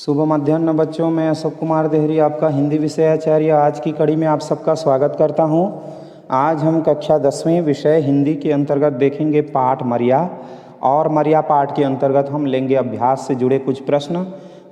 शुभ मध्याह्न बच्चों, मैं अशोक कुमार देहरी आपका हिंदी विषयाचार्य आज की कड़ी में आप सबका स्वागत करता हूं। आज हम कक्षा 10वीं विषय हिंदी के अंतर्गत देखेंगे पाठ मर्या, और मर्या पाठ के अंतर्गत हम लेंगे अभ्यास से जुड़े कुछ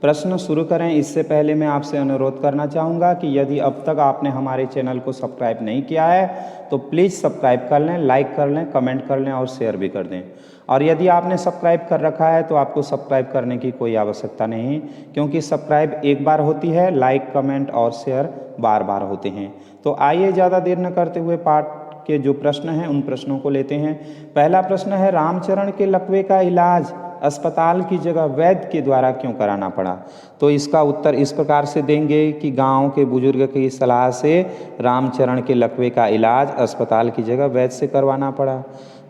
प्रश्न शुरू करें इससे पहले मैं आपसे अनुरोध करना चाहूँगा कि यदि अब तक आपने हमारे चैनल को सब्सक्राइब नहीं किया है तो प्लीज़ सब्सक्राइब कर लें, लाइक कर लें, कमेंट कर लें और शेयर भी कर दें। और यदि आपने सब्सक्राइब कर रखा है तो आपको सब्सक्राइब करने की कोई आवश्यकता नहीं, क्योंकि सब्सक्राइब एक बार होती है, लाइक, कमेंट और शेयर बार बार होते हैं। तो आइए ज़्यादा देर न करते हुए पाठ के जो प्रश्न हैं उन प्रश्नों को लेते हैं। पहला प्रश्न है, रामचरण के लकवे का इलाज अस्पताल की जगह वैद्य के द्वारा क्यों कराना पड़ा? तो इसका उत्तर इस प्रकार से देंगे कि गांव के बुजुर्ग की सलाह से रामचरण के लकवे का इलाज अस्पताल की जगह वैद्य से करवाना पड़ा।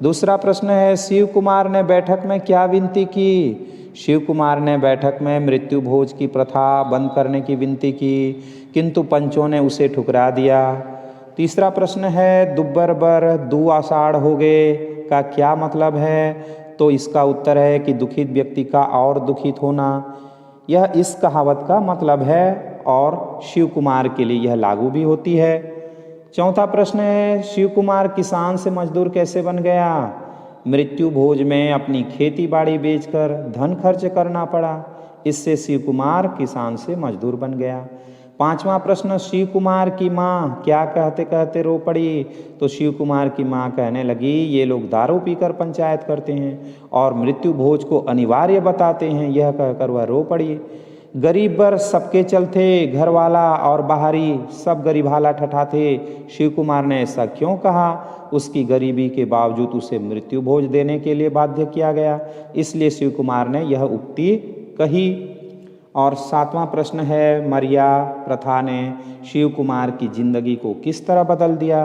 दूसरा प्रश्न है, शिव कुमार ने बैठक में क्या विनती की? शिव कुमार ने बैठक में मृत्यु भोज की प्रथा बंद करने की विनती की, किंतु पंचों ने उसे ठुकरा दिया। तीसरा प्रश्न है, दुब्बर बर दू आषाढ़ हो गए का क्या मतलब है? तो इसका उत्तर है कि दुखित व्यक्ति का और दुखित होना, यह इस कहावत का मतलब है और शिव कुमार के लिए यह लागू भी होती है। चौथा प्रश्न है, शिव कुमार किसान से मजदूर कैसे बन गया? मृत्यु भोज में अपनी खेती बाड़ी बेचकर धन खर्च करना पड़ा, इससे शिव कुमार किसान से मजदूर बन गया। पांचवा प्रश्न, शिव कुमार की माँ क्या कहते कहते रो पड़ी? तो शिव कुमार की माँ कहने लगी, ये लोग दारू पीकर पंचायत करते हैं और मृत्यु भोज को अनिवार्य बताते हैं। यह कहकर वह रो पड़ी। गरीब बर सबके चलते, घर वाला और बाहरी सब गरीबाला ठठा थे। शिव कुमार ने ऐसा क्यों कहा? उसकी गरीबी के बावजूद उसे मृत्यु भोज देने के लिए बाध्य किया गया, इसलिए शिव कुमार ने यह उक्ति कही। और सातवां प्रश्न है, मर्या प्रथा ने शिव कुमार की जिंदगी को किस तरह बदल दिया?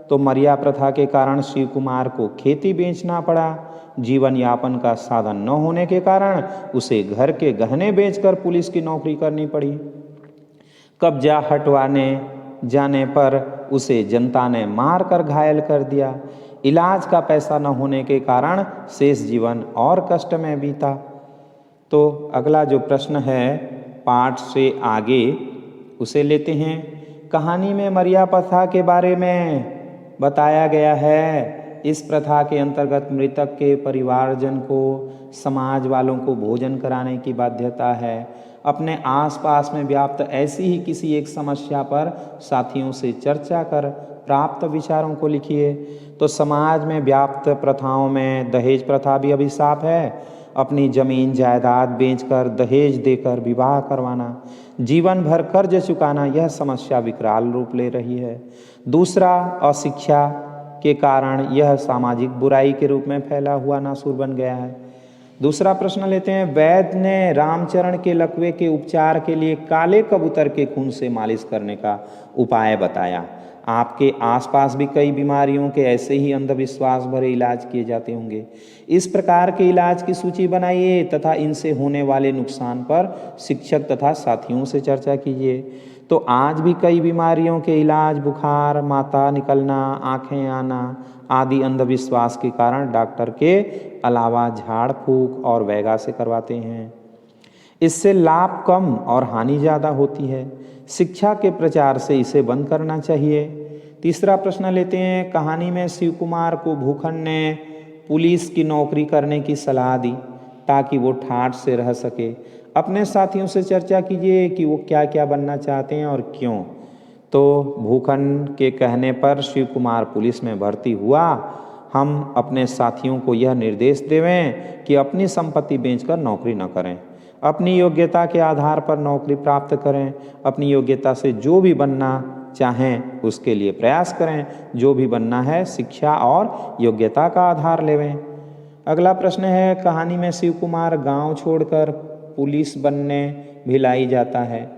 तो मर्या प्रथा के कारण शिव कुमार को खेती बेचना पड़ा। जीवन यापन का साधन न होने के कारण उसे घर के गहने बेचकर पुलिस की नौकरी करनी पड़ी। कब्जा हटवाने जाने पर उसे जनता ने मार कर घायल कर दिया। इलाज का पैसा न होने के कारण शेष जीवन और कष्ट में बीता। तो अगला जो प्रश्न है पाठ से आगे उसे लेते हैं। कहानी में मर्या प्रथा के बारे में बताया गया है। इस प्रथा के अंतर्गत मृतक के परिवारजन को, समाज वालों को भोजन कराने की बाध्यता है। अपने आसपास में व्याप्त ऐसी ही किसी एक समस्या पर साथियों से चर्चा कर प्राप्त विचारों को लिखिए। तो समाज में व्याप्त प्रथाओं में दहेज प्रथा भी अभिशाप है। अपनी जमीन जायदाद बेचकर दहेज देकर विवाह करवाना, जीवन भर कर्ज चुकाना, यह समस्या विकराल रूप ले रही है। दूसरा, अशिक्षा के कारण यह सामाजिक बुराई के रूप में फैला हुआ नासूर बन गया है। दूसरा प्रश्न लेते हैं, वैद्य ने रामचरण के लकवे के उपचार के लिए काले कबूतर के खून से मालिश करने का उपाय बताया। आपके आसपास भी कई बीमारियों के ऐसे ही अंधविश्वास भरे इलाज किए जाते होंगे। इस प्रकार के इलाज की सूची बनाइए तथा इनसे होने वाले नुकसान पर शिक्षक तथा साथियों से चर्चा कीजिए। तो आज भी कई बीमारियों के इलाज बुखार, माता निकलना, आंखें आना आदि अंधविश्वास के कारण डॉक्टर के अलावा झाड़ फूंक और वैगा से करवाते हैं। इससे लाभ कम और हानि ज़्यादा होती है। शिक्षा के प्रचार से इसे बंद करना चाहिए। तीसरा प्रश्न लेते हैं, कहानी में शिव कुमार को भूखन ने पुलिस की नौकरी करने की सलाह दी ताकि वो ठाठ से रह सके। अपने साथियों से चर्चा कीजिए कि वो क्या क्या बनना चाहते हैं और क्यों। तो भूखन के कहने पर शिव कुमार पुलिस में भर्ती हुआ। हम अपने साथियों को यह निर्देश देवें कि अपनी संपत्ति बेचकर नौकरी न करें, अपनी योग्यता के आधार पर नौकरी प्राप्त करें। अपनी योग्यता से जो भी बनना चाहें उसके लिए प्रयास करें। जो भी बनना है शिक्षा और योग्यता का आधार लेवें। अगला प्रश्न है, कहानी में शिव कुमार गांव छोड़कर पुलिस बनने भिलाई जाता है।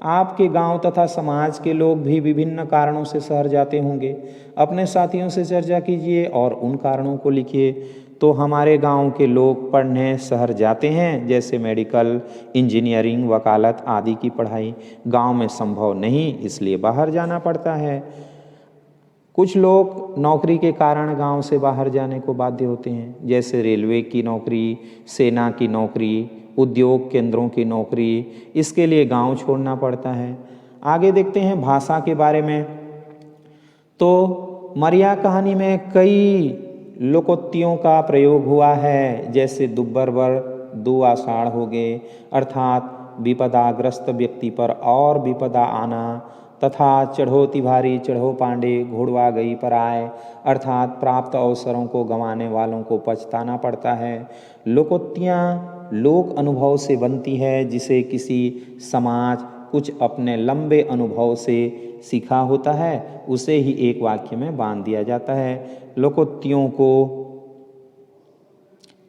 आपके गांव तथा समाज के लोग भी विभिन्न कारणों से शहर जाते होंगे। अपने साथियों से चर्चा कीजिए और उन कारणों को लिखिए। तो हमारे गांव के लोग पढ़ने शहर जाते हैं, जैसे मेडिकल, इंजीनियरिंग, वकालत आदि की पढ़ाई गांव में संभव नहीं, इसलिए बाहर जाना पड़ता है। कुछ लोग नौकरी के कारण गांव से बाहर जाने को बाध्य होते हैं, जैसे रेलवे की नौकरी, सेना की नौकरी, उद्योग केंद्रों की नौकरी, इसके लिए गांव छोड़ना पड़ता है। आगे देखते हैं भाषा के बारे में। तो मरिया कहानी में कई लोकोक्तियों का प्रयोग हुआ है, जैसे दुब्बर बर दो आषाढ़ हो गए, अर्थात विपदाग्रस्त व्यक्ति पर और विपदा आना, तथा चढ़ोती भारी चढ़ो पांडे घोड़वा गई पराए, अर्थात प्राप्त अवसरों को गंवाने वालों को पछताना पड़ता है। लोकोक्तियाँ लोक अनुभव से बनती है, जिसे किसी समाज कुछ अपने लंबे अनुभव से सीखा होता है, उसे ही एक वाक्य में बांध दिया जाता है। लोकोक्तियों को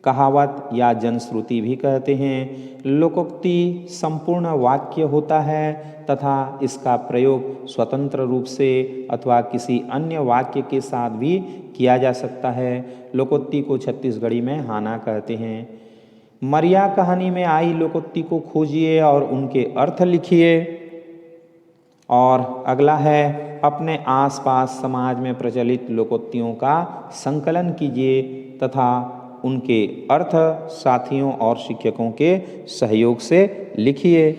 कहावत या जनश्रुति भी कहते हैं। लोकोक्ति संपूर्ण वाक्य होता है तथा इसका प्रयोग स्वतंत्र रूप से अथवा किसी अन्य वाक्य के साथ भी किया जा सकता है। लोकोक्ति को छत्तीसगढ़ी में हाना कहते हैं। मरिया कहानी में आई लोकोक्ति को खोजिए और उनके अर्थ लिखिए। और अगला है, अपने आसपास समाज में प्रचलित लोकोक्तियों का संकलन कीजिए तथा उनके अर्थ साथियों और शिक्षकों के सहयोग से लिखिए।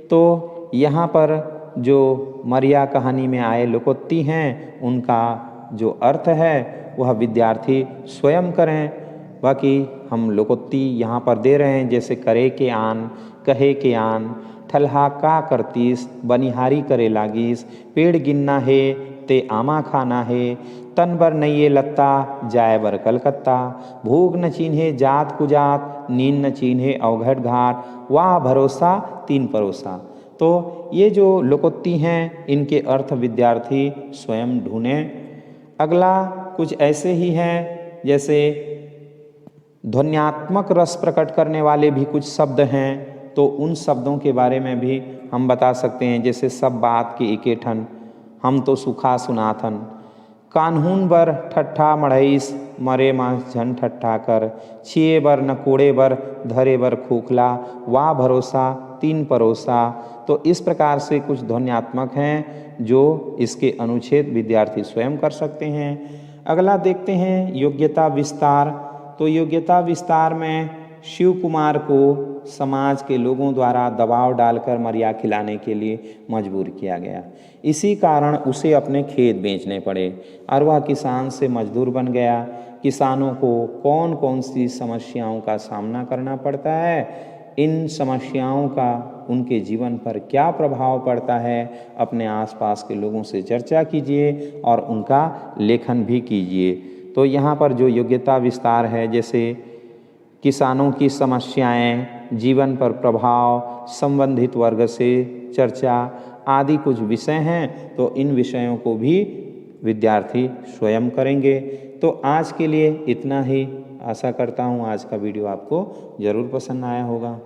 तो यहाँ पर जो मरिया कहानी में आए लोकोक्ति हैं, उनका जो अर्थ है वह विद्यार्थी स्वयं करें। बाकी हम लोकोक्ति यहाँ पर दे रहे हैं, जैसे करे के आन, कहे के आन, ठल्हा का करतीस, बनिहारी करे लागीस, पेड़ गिनना है ते आमा खाना है, तन बर नइये लत्ता जाए बर कलकत्ता, भूख न चीन्हे जात कुजात, नींद न चीन्हे अवघट घाट, वाह भरोसा तीन परोसा। तो ये जो लोकोक्ति हैं, इनके अर्थ विद्यार्थी स्वयं ढूंढें। अगला कुछ ऐसे ही हैं, जैसे ध्वन्यात्मक रस प्रकट करने वाले भी कुछ शब्द हैं, तो उन शब्दों के बारे में भी हम बता सकते हैं। जैसे सब बात के एके ठन, हम तो सुखा सुनाथन, कान्हून बर ठट्ठा मढ़ईस, मरे मांस झन ठट्ठा कर, छिए बर न कोड़े बर धरे बर खोखला, वाह भरोसा तीन परोसा। तो इस प्रकार से कुछ ध्वन्यात्मक हैं जो इसके अनुच्छेद विद्यार्थी स्वयं कर सकते हैं। अगला देखते हैं योग्यता विस्तार। तो योग्यता विस्तार में शिव कुमार को समाज के लोगों द्वारा दबाव डालकर मरिया खिलाने के लिए मजबूर किया गया। इसी कारण उसे अपने खेत बेचने पड़े और वह किसान से मजदूर बन गया। किसानों को कौन कौन सी समस्याओं का सामना करना पड़ता है, इन समस्याओं का उनके जीवन पर क्या प्रभाव पड़ता है, अपने आसपास के लोगों से चर्चा कीजिए और उनका लेखन भी कीजिए। तो यहाँ पर जो योग्यता विस्तार है, जैसे किसानों की समस्याएं, जीवन पर प्रभाव, संबंधित वर्ग से चर्चा आदि कुछ विषय हैं, तो इन विषयों को भी विद्यार्थी स्वयं करेंगे। तो आज के लिए इतना ही। आशा करता हूँ आज का वीडियो आपको ज़रूर पसंद आया होगा।